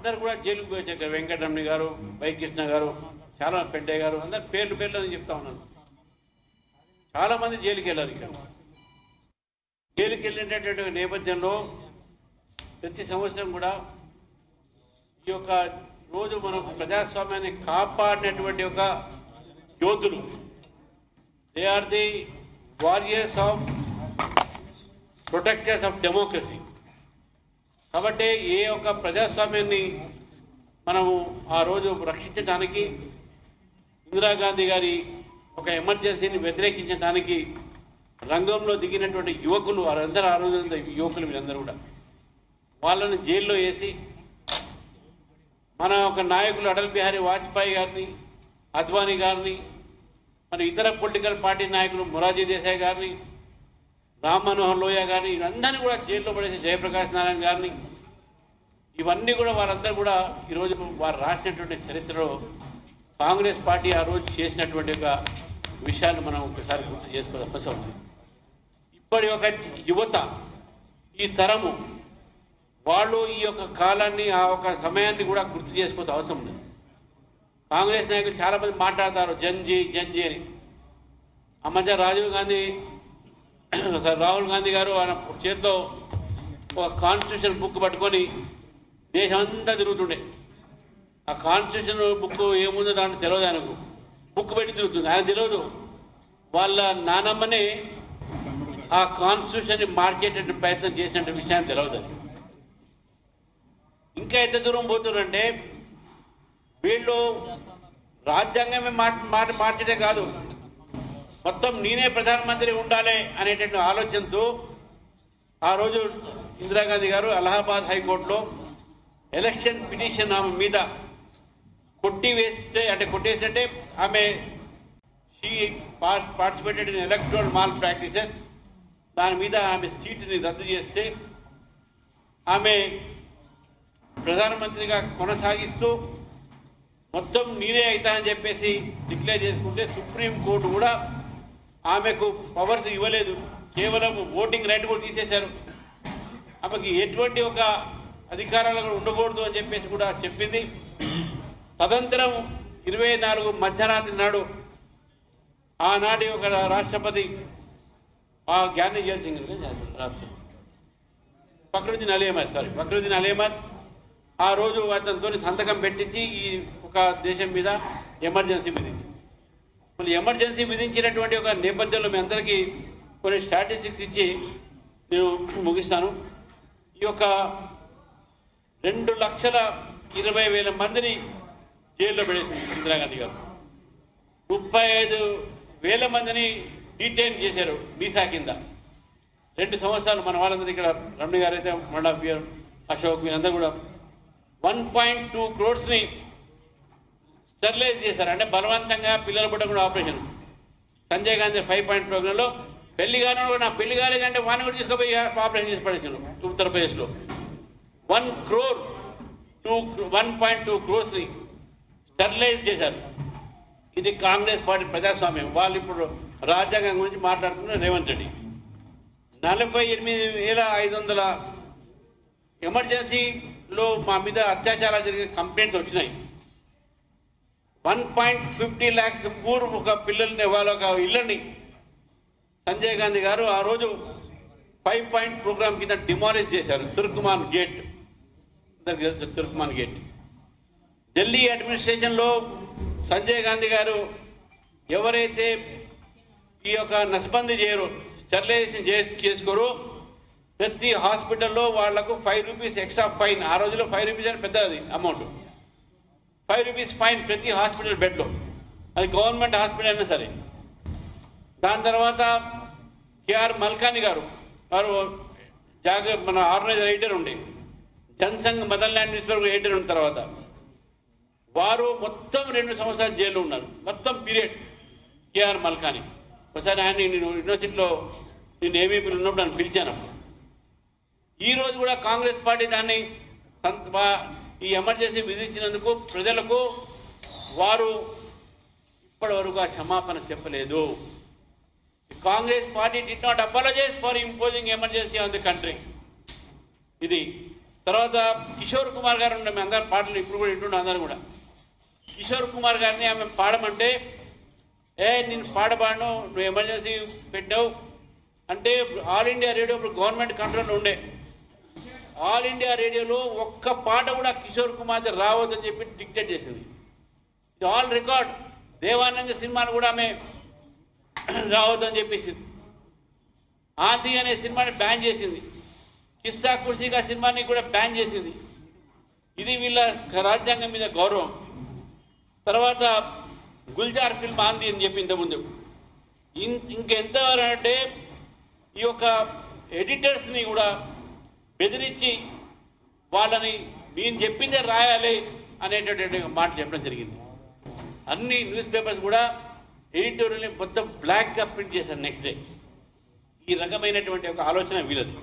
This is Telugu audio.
అందరు కూడా జైలుకు పోయారు. వెంకటరమణ గారు, వైకృష్ణ గారు, చాలా పెద్దయ్య గారు, అందరు పేర్లు అని చెప్తా ఉన్నాను. చాలా మంది జైలుకి వెళ్ళారు. ఇక్కడ జైలుకి వెళ్ళినటువంటి నేపథ్యంలో ప్రతి సంవత్సరం కూడా ఈ యొక్క రోజు మనకు ప్రజాస్వామ్యాన్ని కాపాడినటువంటి ఒక యోధులు, they are the warriors of protectors of democracy. కాబట్టి ఏ ఒక్క ప్రజాస్వామ్యాన్ని మనము ఆ రోజు రక్షించడానికి ఇందిరాగాంధీ గారి ఒక ఎమర్జెన్సీని వ్యతిరేకించడానికి రంగంలో దిగినటువంటి యువకులు, వారందరూ ఆ రోజు యువకులు, వీళ్ళందరూ కూడా వాళ్ళని జైల్లో వేసి మన ఒక నాయకులు అటల్ బిహారీ వాజ్పేయి గారిని, అద్వానీ గారిని, మన ఇతర పొలిటికల్ పార్టీ నాయకులు మొరార్జీ దేశాయ్ గారిని, రామ్ మనోహర్ లోహియా గారిని, వీళ్ళందరినీ కూడా జైల్లో పడేసి జయప్రకాష్ నారాయణ గారిని, ఇవన్నీ కూడా వారందరూ కూడా ఈరోజు వారు రాసినటువంటి చరిత్రలో కాంగ్రెస్ పార్టీ ఆ రోజు చేసినటువంటి ఒక విషయాన్ని మనం ఒకసారి గుర్తు చేసుకోవడం అవసరం ఉంది. ఇప్పటి ఒక యువత, ఈ తరము వాళ్ళు ఈ యొక్క కాలాన్ని, ఆ ఒక సమయాన్ని కూడా గుర్తు చేసుకోవాల్సిన అవసరం ఉంది. కాంగ్రెస్ నాయకులు చాలా మంది మాట్లాడతారు జంజీ జంజీ అని. ఆ మధ్య రాహుల్ గాంధీ గారు ఆయన చేతిలో ఒక కాన్స్టిట్యూషన్ బుక్ పట్టుకొని దేశం అంతా తిరుగుతుండే. ఆ కాన్స్టిట్యూషన్ బుక్ ఏముందో దాంట్లో తెలియదు ఆయనకు. బుక్ పెట్టి తిరుగుతుంది, ఆయన తెలియదు. వాళ్ళ నానమ్మనే ఆ కాన్స్టిట్యూషన్ ని మార్చేట ప్రయత్నం చేసినట్టు విషయాన్ని తెలియదు. ఇంకా ఎంత దూరం పోతున్నారంటే వీళ్ళు రాజ్యాంగమే మార్చడే కాదు, మొత్తం నేనే ప్రధానమంత్రి ఉండాలి అనేటువంటి ఆలోచనతో ఆ రోజు ఇందిరాగాంధీ గారు అలహాబాద్ హైకోర్టులో ఎలక్షన్ పిటిషన్ ఆమె మీద కొట్టేస్తే ఆమె participated in electoral mall practices, దాని మీద ఆమె సీటుని రద్దు చేస్తే ఆమె ప్రధానమంత్రిగా కొనసాగిస్తూ మొత్తం నేనే అవుతానని చెప్పేసి డిక్లేర్ చేసుకుంటే సుప్రీం కోర్టు కూడా ఆమెకు పవర్స్ ఇవ్వలేదు, కేవలం ఓటింగ్ రైట్ కూడా తీసేశారు. ఆమెకి ఎటువంటి ఒక అధికారాలు ఉండకూడదు అని చెప్పేసి కూడా చెప్పింది. తదనంతరం 24 మధ్యరాత్రి నాడు ఆనాటి ఒక రాష్ట్రపతి జ్ఞాని ఫక్రుద్దీన్ అలీ అహ్మద్ ఆ రోజు అతనితో సంతకం పెట్టించి ఈ ఒక దేశం మీద ఎమర్జెన్సీ విధించింది. మళ్ళీ ఎమర్జెన్సీ విధించినటువంటి ఒక నేపథ్యంలో మీ అందరికీ కొన్ని స్టాటిస్టిక్స్ ఇచ్చి నేను ముగిస్తాను. ఈ యొక్క 2,20,000 మందిని జైల్లో పడేసింది ఇందిరాగాంధీ గారు. 35,000 మందిని డీటైన్ చేశారు వీసా కింద. 2 సంవత్సరాలు మన వాళ్ళందరూ ఇక్కడ రమణ గారు అయితే మండప్ అశోక్ మీరందరూ కూడా 1.2 crores ని స్టెరిలైజ్ చేశారు. అంటే బలవంతంగా పిల్లల పుట్ట కూడా ఆపరేషన్. సంజయ్ గాంధీ 5 పాయింట్ ప్రోగ్రాంలో పెళ్లి కాని కూడా నా పెళ్లి కాలేదంటే వాడిని కూడా తీసుకుపోయి ఆపరేషన్ చేసి పడేసాను ఉత్తరప్రదేశ్లో. 1.2 crores ని స్టెరిలైజ్ చేశారు. ఇది కాంగ్రెస్ పార్టీ ప్రజాస్వామ్యం. వాళ్ళు ఇప్పుడు రాజ్యాంగం గురించి మాట్లాడుతున్నారు రేవంత్ రెడ్డి. 48,500 ఎమర్జెన్సీలో మా మీద అత్యాచారాలు జరిగే కంప్లైంట్స్ వచ్చినాయి. 1.50 lakhs పూర్వ ఒక పిల్లల్ని వాళ్ళ ఒక ఇళ్ళని సంజయ్ గాంధీ గారు ఆ రోజు 5 point ప్రోగ్రామ్ కింద డిమాలిష్ చేశారు. తుర్క్మాన్ గేట్, తుర్క్మాన్ గేట్. ఢిల్లీ అడ్మినిస్ట్రేషన్ లో సంజయ్ గాంధీ గారు ఎవరైతే ఈ యొక్క నస్బందీ చేయరు, స్టెరిలైజేషన్ చేసుకోరు, ప్రతి హాస్పిటల్లో వాళ్లకు 5 rupees ఎక్స్ట్రా ఫైన్. ఆ రోజుల్లో 5 rupees అని పెద్దది అమౌంట్. 5 rupees ఫైన్ ప్రతి హాస్పిటల్ బెడ్ లో, అది గవర్నమెంట్ హాస్పిటల్ అయినా సరే. దాని తర్వాత కేఆర్ మల్కాని గారు మన ఆర్గనైజర్ ఎడిటర్ ఉండే, Jan Sangh motherland news paper editor ఉన్న తర్వాత వారు మొత్తం 2 సంవత్సరాలు జైల్లో ఉన్నారు. మొత్తం పీరియడ్ కేఆర్ మల్కాని. ఒకసారి ఆయన నేను యూనివర్సిటీలో నేను ఏబీపీలో ఉన్నప్పుడు నన్ను పిలిచాను. ఈ రోజు కూడా కాంగ్రెస్ పార్టీ దాన్ని ఈ ఎమర్జెన్సీ విధించినందుకు ప్రజలకు వారు ఇప్పటి వరకు ఆ క్షమాపణ చెప్పలేదు. Congress party did not apologise for imposing emergency on the country. ఇది తర్వాత కిషోర్ కుమార్ గారు ఉండే మీ అందరు పాటలు ఇప్పుడు కూడా వింటుండే అందరూ కూడా. కిషోర్ కుమార్ గారిని ఆమె పాడమంటే నేను పాడబాను, నువ్వు ఎమర్జెన్సీ పెట్టావు అంటే ఆల్ ఇండియా రేడియో ఇప్పుడు గవర్నమెంట్ కంట్రోల్లో ఉండే. ఆల్ ఇండియా రేడియోలో ఒక్క పాట కూడా కిషోర్ కుమార్ రావద్దని చెప్పి డిక్టేట్ చేసింది. ఇది ఆల్ రికార్డ్. దేవానంద సినిమాను కూడా ఆమె రావద్దని చెప్పేసి ఆంటీ అనే సినిమాని బ్యాన్ చేసింది. కిస్సా కుర్సీగా సినిమాని కూడా బ్యాన్ చేసింది. ఇది వీళ్ళ రాజ్యాంగం మీద గౌరవం. తర్వాత గుల్జార్ ఫిల్మ్ ఆంది అని చెప్పి ఇంతకుముందు ఇంకెంతవరకు అంటే ఈ యొక్క ఎడిటర్స్ని కూడా బెదిరించి వాళ్ళని నేను చెప్పిందే రాయాలి అనేటటువంటి మాట చెప్పడం జరిగింది. అన్ని న్యూస్ పేపర్స్ కూడా ఎడిటోరియల్ని మొత్తం బ్లాక్గా ప్రింట్ చేశారు నెక్స్ట్ డే. ఈ రకమైనటువంటి ఒక ఆలోచన వీళ్ళది.